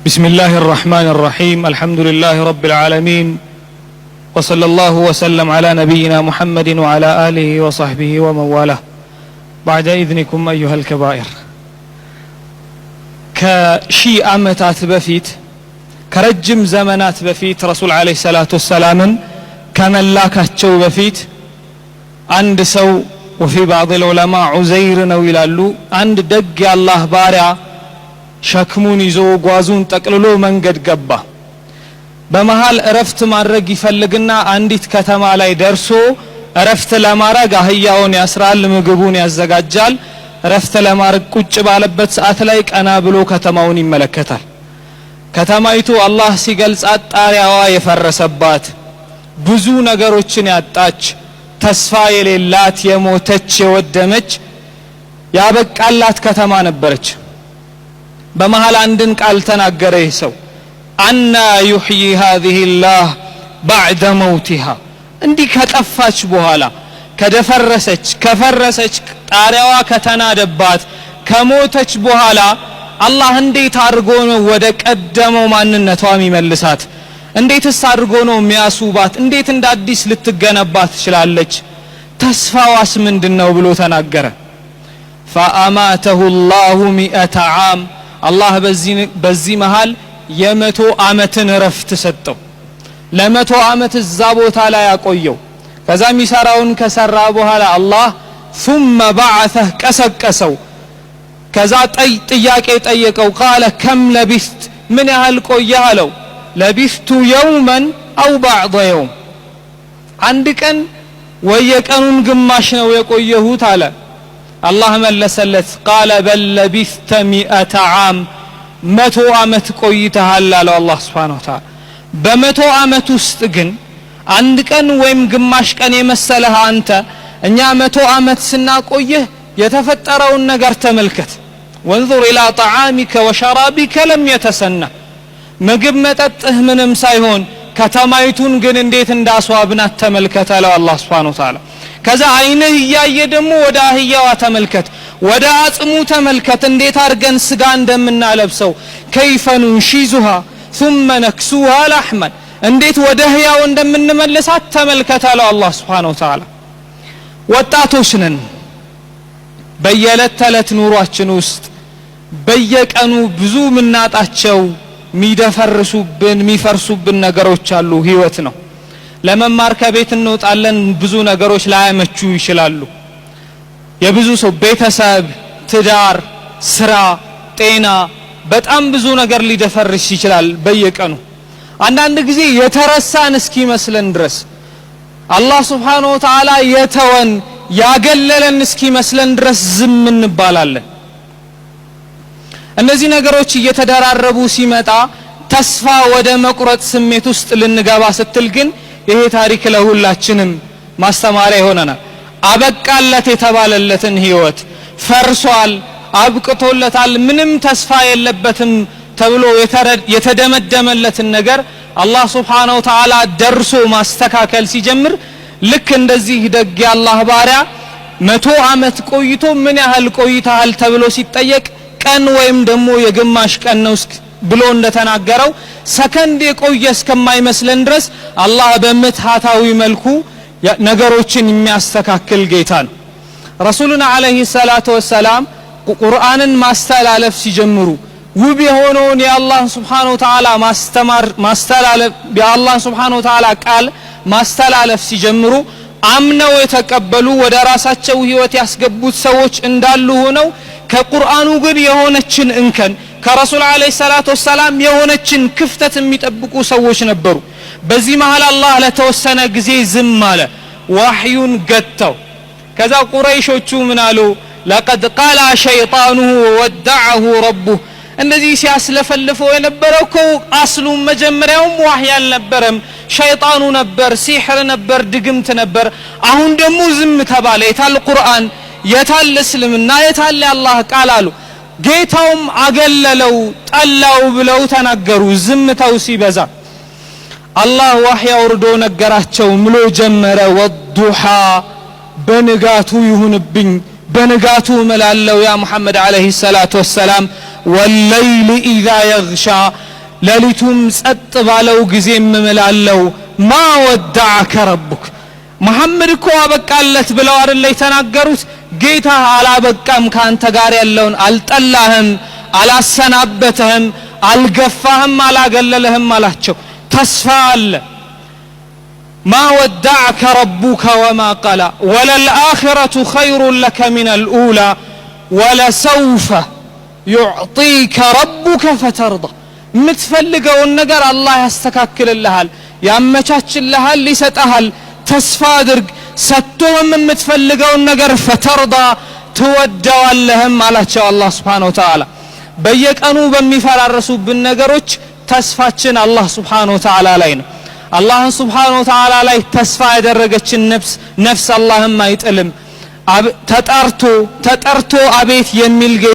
بسم الله الرحمن الرحيم الحمد لله رب العالمين وصلى الله وسلم على نبينا محمد وعلى آله وصحبه ومن والاه بعد إذنكم أيها الكبائر كشي أمتات بفيت كرجم زمنات بفيت رسول عليه الصلاة والسلام كمن لا كتشو بفيت عند سو وفي بعض العلماء عزير نويلالو عند دق الله بارع ሸክሙን ይዞ ጓዙን ጠቅልሎ መንገድ ገባ በመሃል እረፍት ማድረግ ይፈልግና አንዲት ከተማ ላይ ደርሶ እረፍት ለማድረግ አህያውን ያስራል ምግቡን ያዘጋጃል እረፍት ለማድረግ ቁጭ ባለበት ሰዓት ላይ ቀና ብሎ ከተማውን ይመለከታል ከተማይቱ አላህ ሲገልጻት ጣሪያዋ የፈረሰባት ብዙ ነገሮችን ያጣች ተስፋ የሌላት የሞተች የወደመች ያበቃላት ከተማ ነበረች በመሃል አንድን ቃል ተናገረ ይሰው አና يحيي هذه الله بعد موتها እንዲህ ከጠፋች በኋላ ከፈረሰች ጣሪያዋ ከተናደባት ከሞተች በኋላ አላህ እንዴት አድርጎ ነው ወደ ቀደመው ማንነቷ የሚመልሳት እንዴትስ አድርጎ ነው የሚያሱባት እንዴት እንደ አዲስ ልትገነባ ትችላለች ተስፋዋስ ምንድነው ብሎ ተናገረ فأماته الله 100 عام አላህ በዚህ መሃል የ100 ዓመትን ረፍት ሰጠው ለ100 ዓመት እዛ ቦታ ላይ ያቆየው ከዛ ሚሰራውን ከሰራ በኋላ አላህ ثم بعثه ቀሰቀሰው ከዛ ጥያቄ ጠየቀው قال كم لبثت ምን ያህል ቆየህ አለው لبثت يوما او بعض يوم አንድ ቀን ወየቀኑን ግማሽ ነው የቆየሁት አለ الله ملسلت قال بل لبثت 100 عام 100 ዓመት ቆይተሃል አለ አላህ Subhanahu Wa Ta'ala በ100 ዓመት ውስጥ ግን አንድ ቀን ወይም ግማሽ ቀን የመሰለህ አንተ እኛ 100 ዓመት ስናቆይህ የተፈጠረውን ነገር ተመልከት وانظر الى طعامك وشرابك لم يتسنى ምግብ መጠጥህ ምንም ሳይሆን ከተማይቱን ግን እንዴት እንዳስዋብናት ተመልከት አለ አላህ Subhanahu Wa Ta'ala ከዛ አይንህ ያየ ደሞ ወደ አህያዋ ተመልከት ወደ አጽሙ ተመልከት እንዴት አርገን ስጋ እንደምናለብሰው كيف ننشزها ثم نكسوها لحما እንዴት ወደ ህያው እንደምንመልሳት ተመልከት አለ አላህ Subhanahu Wa Ta'ala ወጣቶች ነን በየዕለት ተዕለት ኑሯችን ውስጥ በየቀኑ ብዙ ምናጣቸው ሚደፈርሱብን ሚፈርሱብን ነገሮች አሉ ህይወት ነው ለመማር ከቤት እንወጣለን ብዙ ነገሮች ላይመቹ ይችላሉ የብዙ ሰው ቤተሰብ ትዳር ስራ ጤና በጣም ብዙ ነገር ሊደፈርስ ይችላል በየቀኑ አንዳንድ ጊዜ የተረሳን እስኪመስለን ድረስ አላህ Subhanahu Wa Ta'ala የተወን ያገለለን እስኪመስለን ድረስ ዝም እንባላለን እነዚህ ነገሮች እየተደራረቡ ሲመጣ ተስፋ ወደ መቁረጥ ስሜት ውስጥ ልንገባ ስትል ግን ይሄ ታሪክ ለሁላችንም ማስተማሪያ ይሆነናል አበቃለት የተባለለትን ህይወት ፈርሷል አብቅቶለታል ምንም ተስፋ የለበትም ተብሎ የተደመደመለትን ነገር አላህ Subhanahu Wa Ta'ala ደርሶ ማስተካከል ሲጀምር ልክ እንደዚህ ደግ ያላህ ባሪያ 100 ዓመት ቆይቶ ምን ያህል ቆይተሃል ተብሎ ሲጠየቅ ቀን ወይም ደሞ የግማሽ ቀን ነው ብሎ እንደተናገረው ሰከንድ የቆየ እስከማይመስለን ድረስ አላህ በመትሃታዊ መልኩ ነገሮችን የሚያስተካክል ጌታ ነው ረሱሉና አለይሂ ሰላቱ ወሰለም ቁርአንን ማስተላለፍ ሲጀምሩ ውብ የሆነውን የአላህ Subhanahu Wa Ta'ala ማስተላለፍ የአላህ Subhanahu Wa Ta'ala ቃል ማስተላለፍ ሲጀምሩ አምነው የተቀበሉ ወደ ራሳቸው ህይወት ያስገቡት ሰዎች እንዳሉ ሆነው ከቁርአኑ ግን የሆነችን እንከን ከረሱል አለይሂ ሰላቱ ወሰለም የሆነችን ክፍተት የሚጠብቁ ሰዎች ነበሩ በዚህ መሃል አላህ ለተወሰነ ጊዜ ዝም አለ ወህዩን ገተው ከዛ ቁረይሾቹ ምን አሉ لقد قال شيطانه وودعه ربه እንደዚህ ሲያስለፈልፈው የነበረው አስሉ መጀመሪያውም ወህይ አልነበረም ሸይጣኑ ነበር ሲህር ነበር ድግምት ነበር አሁን ደግሞ ዝም ተባለ የታል ቁርአን የታል እስልምና የታል አላህ ቃል አሉ ጌታውም አገለለው ጠላው ብለው ተናገሩ ዝምታው ሲበዛ አላህ ወህይ አውርዶ ነገራቸው ምሎ ጀመረ ወዱሃ በንጋቱ ይሁንብኝ በንጋቱ መላለው ያ መሐመድ አለይሂ ሰላቱ ወሰለም والليل اذا يغشى ለሊቱም ጸጥ ባለው ጊዜ እምላለው ማ ወደዐከ ረቡክ መሐመድ እኮ አበቃለት ብለው አይደል የተናገሩት ጌታ አላበቃም ካንተ ጋር ያለውን አልጠላህም አላሰናበተህም አልገፋህም አላገለለህም አላቸው ተስፋ አለ ما ودعك ربك وما قلى وللآخرة خير لك من الأولى ولسوف يعطيك ربك فترضى متفلقوا النقر الله يستكاكل اللهال يامتشاتش اللهال لستهل تسفى درق ستوهم من متفلقوا النقر فترضى تودوا اللهم على شاء الله سبحانه وتعالى بيك أنو بمفار الرسول بالنقروش تسفاتشن الله سبحانه وتعالى علينا الله سبحانه وتعالى لا تسفى يدرجتش النفس اللهم ما يتألم تتأرتو أبيت يميل